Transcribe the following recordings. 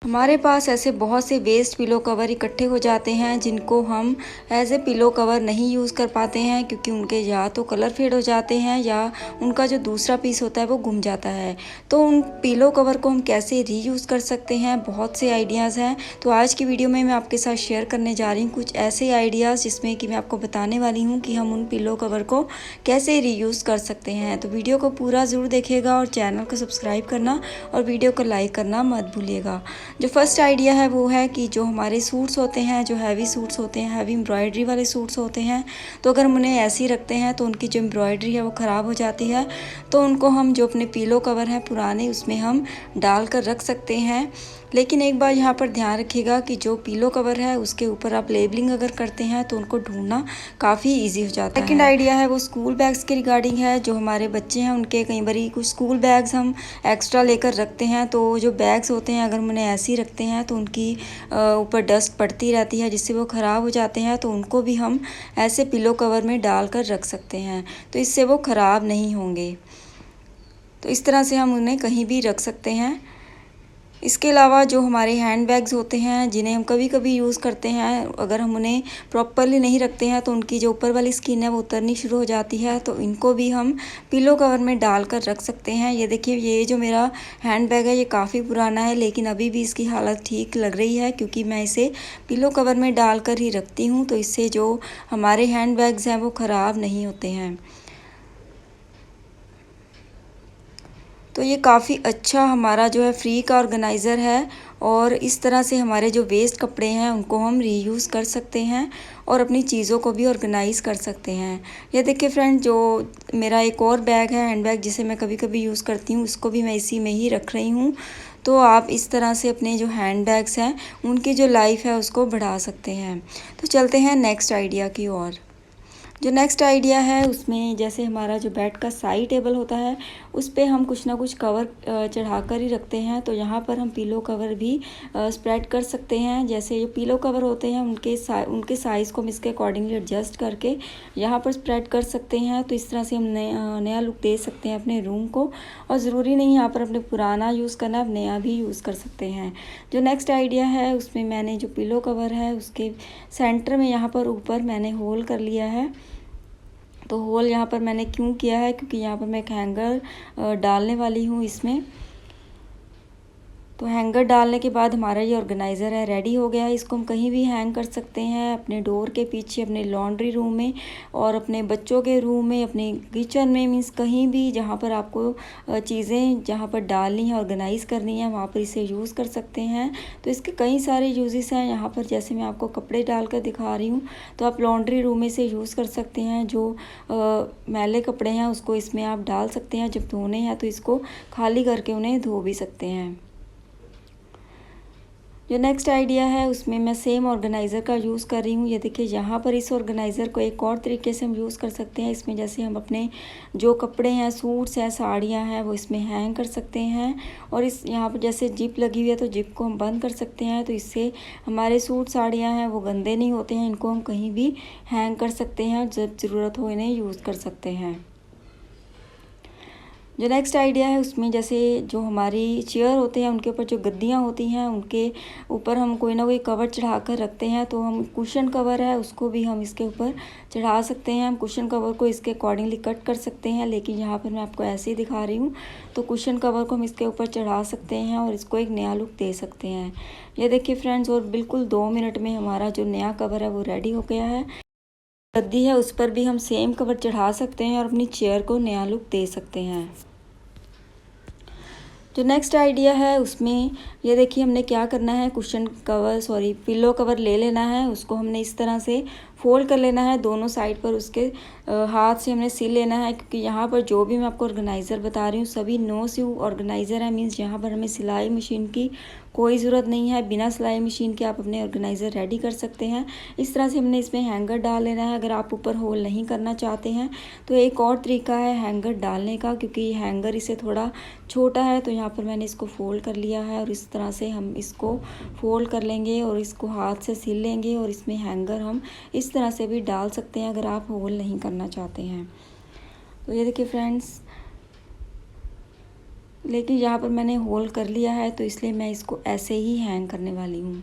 हमारे पास ऐसे बहुत से वेस्ट पिलो कवर इकट्ठे हो जाते हैं जिनको हम एज ए पिलो कवर नहीं यूज़ कर पाते हैं, क्योंकि उनके या तो कलर फेड हो जाते हैं या उनका जो दूसरा पीस होता है वो गुम जाता है। तो उन पिलो कवर को हम कैसे रीयूज़ कर सकते हैं, बहुत से आइडियाज़ हैं। तो आज की वीडियो में मैं आपके साथ शेयर करने जा रही हूँ कुछ ऐसे आइडियाज़ जिसमें कि मैं आपको बताने वाली हूँ कि हम उन पिलो कवर को कैसे रीयूज़ कर सकते हैं। तो वीडियो को पूरा ज़रूर देखिएगा और चैनल को सब्सक्राइब करना और वीडियो को लाइक करना मत भूलिएगा। जो फर्स्ट आइडिया है वो है कि जो हमारे सूट्स होते हैं, जो हैवी सूट्स होते हैं, हैवी एम्ब्रॉयडरी वाले सूट्स होते हैं, तो अगर हम उन्हें ऐसे ही रखते हैं तो उनकी जो एम्ब्रॉयडरी है वो ख़राब हो जाती है। तो उनको हम जो अपने पिलो कवर हैं पुराने, उसमें हम डाल कर रख सकते हैं। लेकिन एक बार यहाँ पर ध्यान रखिएगा कि जो पिलो कवर है उसके ऊपर आप लेबलिंग अगर करते हैं तो उनको ढूंढना काफ़ी इजी हो जाता है। सेकंड आइडिया है वो स्कूल बैग्स के रिगार्डिंग है। जो हमारे बच्चे हैं उनके कई बारी कुछ स्कूल बैग्स हम एक्स्ट्रा लेकर रखते हैं, तो जो बैग्स होते हैं अगर हम उन्हें ऐसे ही रखते हैं तो उनकी ऊपर डस्ट पड़ती रहती है जिससे वो ख़राब हो जाते हैं। तो उनको भी हम ऐसे पिलो कवर में डाल कर रख सकते हैं, तो इससे वो ख़राब नहीं होंगे। तो इस तरह से हम उन्हें कहीं भी रख सकते हैं। इसके अलावा जो हमारे हैंड बैग्स होते हैं जिन्हें हम कभी कभी यूज़ करते हैं, अगर हम उन्हें प्रॉपरली नहीं रखते हैं तो उनकी जो ऊपर वाली स्किन है वो उतरनी शुरू हो जाती है। तो इनको भी हम पिलो कवर में डालकर रख सकते हैं। ये देखिए, ये जो मेरा हैंड बैग है ये काफ़ी पुराना है, लेकिन अभी भी इसकी हालत ठीक लग रही है क्योंकि मैं इसे पिलो कवर में डालकर ही रखती हूँ। तो इससे जो हमारे हैंड बैग्स हैं वो ख़राब नहीं होते हैं। तो ये काफ़ी अच्छा हमारा जो है फ्री का ऑर्गेनाइज़र है, और इस तरह से हमारे जो वेस्ट कपड़े हैं उनको हम रीयूज़ कर सकते हैं और अपनी चीज़ों को भी ऑर्गेनाइज़ कर सकते हैं। ये देखिए फ्रेंड, जो मेरा एक और बैग है, हैंड बैग, जिसे मैं कभी कभी यूज़ करती हूँ, उसको भी मैं इसी में ही रख रही हूँ। तो आप इस तरह से अपने जो हैंड बैग्स हैं उनकी जो लाइफ है उसको बढ़ा सकते हैं। तो चलते हैं नेक्स्ट आइडिया की ओर। जो नेक्स्ट आइडिया है उसमें जैसे हमारा जो बेड का साइड टेबल होता है उस पे हम कुछ ना कुछ कवर चढ़ा कर ही रखते हैं। तो यहाँ पर हम पिलो कवर भी स्प्रेड कर सकते हैं। जैसे ये पिलो कवर होते हैं उनके साइज़ को हम इसके अकॉर्डिंगली एडजस्ट करके यहाँ पर स्प्रेड कर सकते हैं। तो इस तरह से हम नया लुक दे सकते हैं अपने रूम को, और ज़रूरी नहीं यहाँ पर अपने पुराना यूज़ करना, आप नया भी यूज़ कर सकते हैं। जो नेक्स्ट आइडिया है उसमें मैंने जो पिलो कवर है उसके सेंटर में यहाँ पर ऊपर मैंने होल कर लिया है। तो होल यहाँ पर मैंने क्यों किया है, क्योंकि यहाँ पर मैं एक हैंगर डालने वाली हूँ इसमें। तो हैंगर डालने के बाद हमारा ये ऑर्गेनाइज़र है रेडी हो गया है। इसको हम कहीं भी हैंग कर सकते हैं, अपने डोर के पीछे, अपने लॉन्ड्री रूम में, और अपने बच्चों के रूम में, अपने किचन में, मीन्स कहीं भी जहाँ पर आपको चीज़ें जहाँ पर डालनी है, ऑर्गेनाइज़ करनी है, वहाँ पर इसे यूज़ कर सकते हैं। तो इसके कई सारे यूजेस हैं। यहाँ पर जैसे मैं आपको कपड़े डाल कर दिखा रही हूँ, तो आप लॉन्ड्री रूम में से यूज़ कर सकते हैं। जो मैले कपड़े हैं उसको इसमें आप डाल सकते हैं। जब धोने हैं तो इसको खाली करके उन्हें धो भी सकते हैं। जो नेक्स्ट आइडिया है उसमें मैं सेम ऑर्गेनाइज़र का यूज़ कर रही हूँ। ये देखिए, यहाँ पर इस ऑर्गेनाइज़र को एक और तरीके से हम यूज़ कर सकते हैं। इसमें जैसे हम अपने जो कपड़े हैं, सूट्स हैं, साड़ियाँ हैं, वो इसमें हैंग कर सकते हैं। और इस यहाँ पर जैसे जिप लगी हुई है तो जिप को हम बंद कर सकते हैं। तो इससे हमारे सूट साड़ियाँ हैं वो गंदे नहीं होते हैं। इनको हम कहीं भी हैंग कर सकते हैं, जब ज़रूरत हो इन्हें यूज़ कर सकते हैं। जो नेक्स्ट आइडिया है उसमें जैसे जो हमारी चेयर होते हैं उनके ऊपर जो गद्दियाँ होती हैं उनके ऊपर हम कोई ना कोई कवर चढ़ा कर रखते हैं। तो हम कुशन कवर है उसको भी हम इसके ऊपर चढ़ा सकते हैं। हम कुशन कवर को इसके अकॉर्डिंगली कट कर सकते हैं, लेकिन यहाँ पर मैं आपको ऐसे ही दिखा रही हूँ। तो कुशन कवर को हम इसके ऊपर चढ़ा सकते हैं और इसको एक नया लुक दे सकते हैं। ये देखिए फ्रेंड्स, और बिल्कुल 2 मिनट में हमारा जो नया कवर है वो रेडी हो गया है। गद्दी है उस पर भी हम सेम कवर चढ़ा सकते हैं और अपनी चेयर को नया लुक दे सकते हैं। जो नेक्स्ट आइडिया है उसमें ये देखिए, हमने क्या करना है, पिलो कवर ले लेना है। उसको हमने इस तरह से फोल्ड कर लेना है दोनों साइड पर, उसके हाथ से हमने सिल लेना है। क्योंकि यहाँ पर जो भी मैं आपको ऑर्गेनाइज़र बता रही हूँ सभी नो सिव ऑर्गेनाइज़र है। मीन्स यहाँ पर हमें सिलाई मशीन की कोई ज़रूरत नहीं है। बिना सिलाई मशीन के आप अपने ऑर्गेनाइज़र रेडी कर सकते हैं। इस तरह से हमने इसमें हैंगर डाल लेना है। अगर आप ऊपर होल नहीं करना चाहते हैं तो एक और तरीका है हैंगर डालने का, क्योंकि हैंगर इसे थोड़ा छोटा है। तो यहाँ पर मैंने इसको फोल्ड कर लिया है और इस तरह से हम इसको फोल्ड कर लेंगे और इसको हाथ से सिल लेंगे, और इसमें हैंगर हम इस तरह से भी डाल सकते हैं अगर आप होल नहीं करना चाहते हैं। तो ये देखिए फ्रेंड्स, लेकिन यहाँ पर मैंने होल कर लिया है तो इसलिए मैं इसको ऐसे ही हैंग करने वाली हूँ।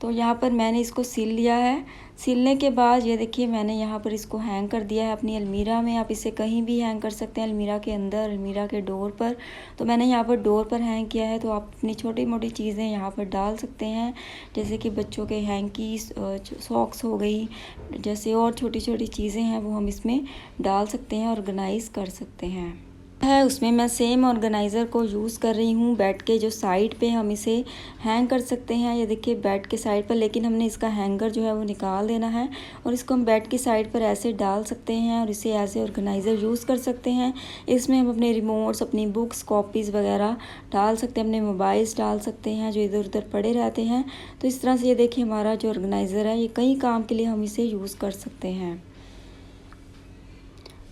तो यहाँ पर मैंने इसको सिल लिया है। सिलने के बाद ये देखिए मैंने यहाँ पर इसको हैंग कर दिया है अपनी अलमीरा में। आप इसे कहीं भी हैंग कर सकते हैं, अलमीरा के अंदर, अलमीरा के डोर पर। तो मैंने यहाँ पर डोर पर हैंग किया है। तो आप अपनी छोटी मोटी चीज़ें यहाँ पर डाल सकते हैं, जैसे कि बच्चों के हैंकीस, सॉक्स हो गई, जैसे और छोटी छोटी चीज़ें हैं वो हम इसमें डाल सकते हैं, ऑर्गेनाइज़ कर सकते हैं। है उसमें मैं सेम ऑर्गेनाइज़र को यूज़ कर रही हूँ। बेड के जो साइड पे हम इसे हैंग कर सकते हैं, ये देखिए बेड के साइड पर, लेकिन हमने इसका हैंगर जो है वो निकाल देना है और इसको हम बेड की साइड पर ऐसे डाल सकते हैं और इसे ऐसे ऑर्गेनाइज़र यूज़ कर सकते हैं। इसमें हम अपने रिमोट्स, अपनी बुक्स, कॉपीज़ वगैरह डाल सकते हैं, अपने मोबाइल्स डाल सकते हैं जो इधर उधर पड़े रहते हैं। तो इस तरह से ये देखिए हमारा जो ऑर्गेनाइज़र है, ये कई काम के लिए हम इसे यूज़ कर सकते हैं।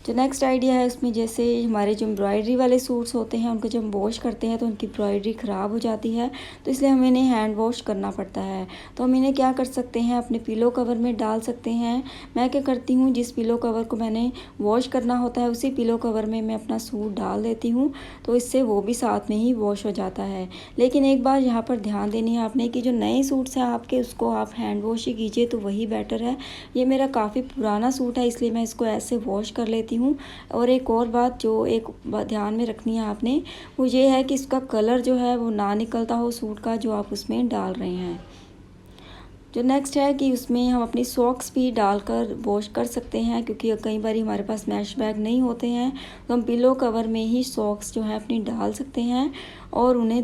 जो नेक्स्ट आइडिया है उसमें, जैसे हमारे जो एम्ब्रॉयडरी वाले सूट्स होते हैं उनको जब हम वॉश करते हैं तो उनकी एम्ब्रॉयडरी ख़राब हो जाती है, तो इसलिए हमें इन्हें हैंड वॉश करना पड़ता है। तो हम इन्हें क्या कर सकते हैं, अपने पिलो कवर में डाल सकते हैं। मैं क्या करती हूँ, जिस पिलो कवर को मैंने वॉश करना होता है उसी पिलो कवर में मैं अपना सूट डाल देती हूँ, तो इससे वो भी साथ में ही वॉश हो जाता है। लेकिन एक बात यहाँ पर ध्यान देनी है आपने कि जो नए सूट्स हैं आपके, उसको आप हैंड वॉश ही कीजिए तो वही बेटर है। ये मेरा काफ़ी पुराना सूट है इसलिए मैं इसको ऐसे वॉश कर लेती हूँ। और एक और बात जो एक ध्यान में रखनी है आपने, वो ये है कि इसका कलर जो है वो ना निकलता हो सूट का जो आप उसमें डाल रहे हैं। जो नेक्स्ट है कि उसमें हम अपनी सॉक्स भी डालकर वॉश कर सकते हैं, क्योंकि कई बार हमारे पास मैश बैग नहीं होते हैं तो हम पिलो कवर में ही सॉक्स जो है अपनी डाल सकते हैं और उन्हें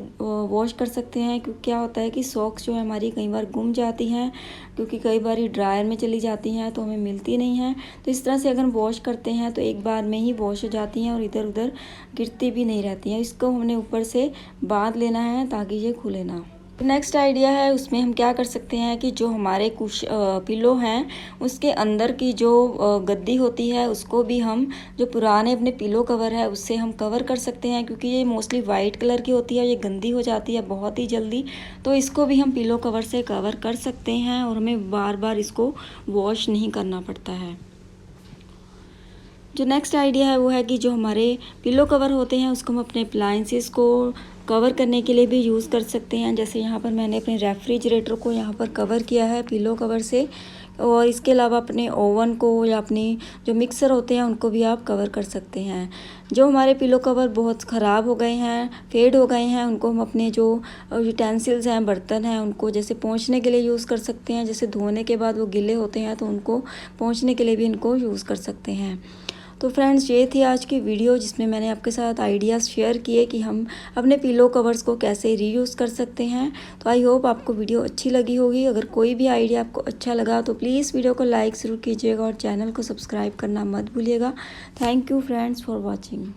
वॉश कर सकते हैं। क्योंकि क्या होता है कि सॉक्स जो है हमारी कई बार गुम जाती हैं, क्योंकि कई बार ये ड्रायर में चली जाती हैं तो हमें मिलती नहीं हैं। तो इस तरह से अगर वॉश करते हैं तो एक बार में ही वॉश हो जाती हैं और इधर उधर गिरती भी नहीं रहती हैं। इसको हमने ऊपर से बांध लेना है ताकि ये खुले ना। नेक्स्ट आइडिया है उसमें हम क्या कर सकते हैं कि जो हमारे कुछ पिलो हैं उसके अंदर की जो गद्दी होती है उसको भी हम, जो पुराने अपने पिलो कवर है उससे हम कवर कर सकते हैं, क्योंकि ये मोस्टली वाइट कलर की होती है, ये गंदी हो जाती है बहुत ही जल्दी। तो इसको भी हम पिलो कवर से कवर कर सकते हैं और हमें बार बार इसको वॉश नहीं करना पड़ता है। जो नेक्स्ट आइडिया है वो है कि जो हमारे पिलो कवर होते हैं उसको हम अपने अप्लायंसेस को कवर करने के लिए भी यूज़ कर सकते हैं। जैसे यहाँ पर मैंने अपने रेफ्रिजरेटर को यहाँ पर कवर किया है पिलो कवर से, और इसके अलावा अपने ओवन को या अपनी जो मिक्सर होते हैं उनको भी आप कवर कर सकते हैं। जो हमारे पिलो कवर बहुत ख़राब हो गए हैं, फेड हो गए हैं, उनको हम अपने जो यूटेंसिल्स हैं, बर्तन हैं, उनको जैसे पोंछने के लिए यूज़ कर सकते हैं। जैसे धोने के बाद वो गीले होते हैं तो उनको पोंछने के लिए भी इनको यूज़ कर सकते हैं। तो फ्रेंड्स, ये थी आज की वीडियो जिसमें मैंने आपके साथ आइडियाज़ शेयर किए कि हम अपने पिलो कवर्स को कैसे रीयूज़ कर सकते हैं। तो आई होप आपको वीडियो अच्छी लगी होगी। अगर कोई भी आइडिया आपको अच्छा लगा तो प्लीज़ वीडियो को लाइक ज़रूर कीजिएगा और चैनल को सब्सक्राइब करना मत भूलिएगा। Thank you friends for watching.